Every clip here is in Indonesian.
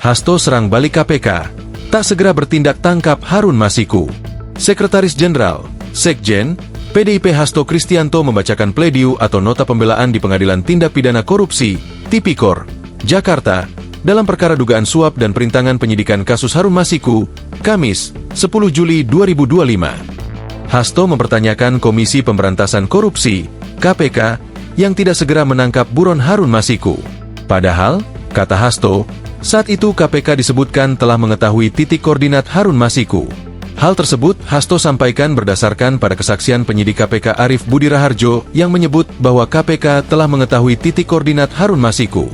Hasto serang balik KPK, tak segera bertindak tangkap Harun Masiku. Sekretaris Jenderal, Sekjen, PDIP Hasto Kristianto membacakan pledeu atau nota pembelaan di Pengadilan Tindak Pidana Korupsi, Tipikor, Jakarta, dalam perkara dugaan suap dan perintangan penyidikan kasus Harun Masiku, Kamis, 10 Juli 2025. Hasto mempertanyakan Komisi Pemberantasan Korupsi, KPK, yang tidak segera menangkap buron Harun Masiku. Padahal, kata Hasto, saat itu KPK disebutkan telah mengetahui titik koordinat Harun Masiku. Hal tersebut Hasto sampaikan berdasarkan pada kesaksian penyidik KPK Arief Budi Raharjo yang menyebut bahwa KPK telah mengetahui titik koordinat Harun Masiku.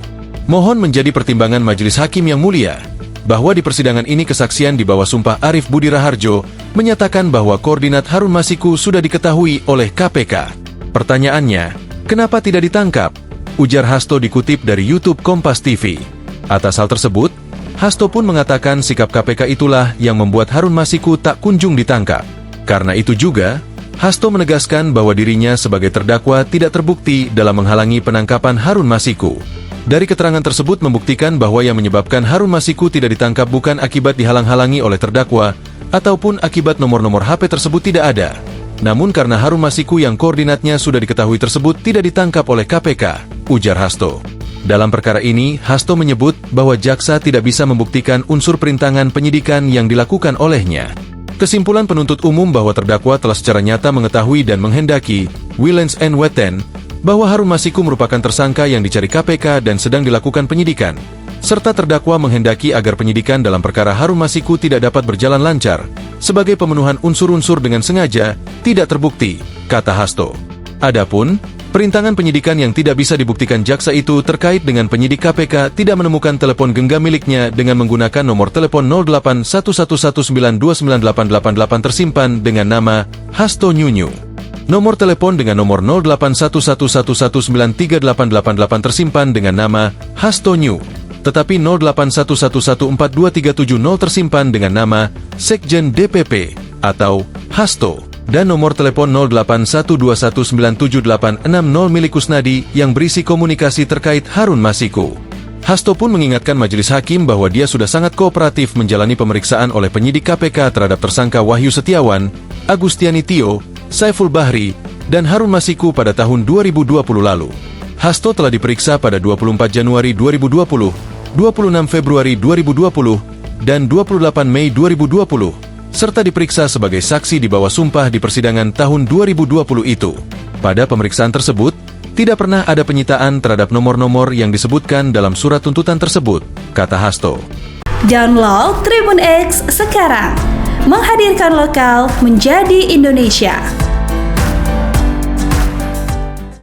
Mohon menjadi pertimbangan Majelis Hakim yang mulia, bahwa di persidangan ini kesaksian di bawah sumpah Arief Budi Raharjo menyatakan bahwa koordinat Harun Masiku sudah diketahui oleh KPK. Pertanyaannya, kenapa tidak ditangkap? Ujar Hasto dikutip dari YouTube Kompas TV. Atas hal tersebut, Hasto pun mengatakan sikap KPK itulah yang membuat Harun Masiku tak kunjung ditangkap. Karena itu juga, Hasto menegaskan bahwa dirinya sebagai terdakwa tidak terbukti dalam menghalangi penangkapan Harun Masiku. Dari keterangan tersebut membuktikan bahwa yang menyebabkan Harun Masiku tidak ditangkap bukan akibat dihalang-halangi oleh terdakwa, ataupun akibat nomor-nomor HP tersebut tidak ada. Namun karena Harun Masiku yang koordinatnya sudah diketahui tersebut tidak ditangkap oleh KPK, ujar Hasto. Dalam perkara ini, Hasto menyebut bahwa jaksa tidak bisa membuktikan unsur perintangan penyidikan yang dilakukan olehnya. Kesimpulan penuntut umum bahwa terdakwa telah secara nyata mengetahui dan menghendaki, willens and weten, bahwa Harun Masiku merupakan tersangka yang dicari KPK dan sedang dilakukan penyidikan, serta terdakwa menghendaki agar penyidikan dalam perkara Harun Masiku tidak dapat berjalan lancar, sebagai pemenuhan unsur-unsur dengan sengaja, tidak terbukti, kata Hasto. Adapun, perintangan penyidikan yang tidak bisa dibuktikan jaksa itu terkait dengan penyidik KPK tidak menemukan telepon genggam miliknya dengan menggunakan nomor telepon 081119298888 tersimpan dengan nama Hasto Nyunyu. Nomor telepon dengan nomor 081111938888 tersimpan dengan nama Hasto Nyu. Tetapi 0811142370 tersimpan dengan nama Sekjen DPP atau Hasto. Dan nomor telepon 0812197860 milik Kusnadi yang berisi komunikasi terkait Harun Masiku. Hasto pun mengingatkan majelis hakim bahwa dia sudah sangat kooperatif menjalani pemeriksaan oleh penyidik KPK terhadap tersangka Wahyu Setiawan, Agustiani Tio, Saiful Bahri, dan Harun Masiku pada tahun 2020 lalu. Hasto telah diperiksa pada 24 Januari 2020, 26 Februari 2020, dan 28 Mei 2020, serta diperiksa sebagai saksi di bawah sumpah di persidangan tahun 2020 itu. Pada pemeriksaan tersebut, tidak pernah ada penyitaan terhadap nomor-nomor yang disebutkan dalam surat tuntutan tersebut, kata Hasto. Download Tribun X sekarang, menghadirkan lokal menjadi Indonesia.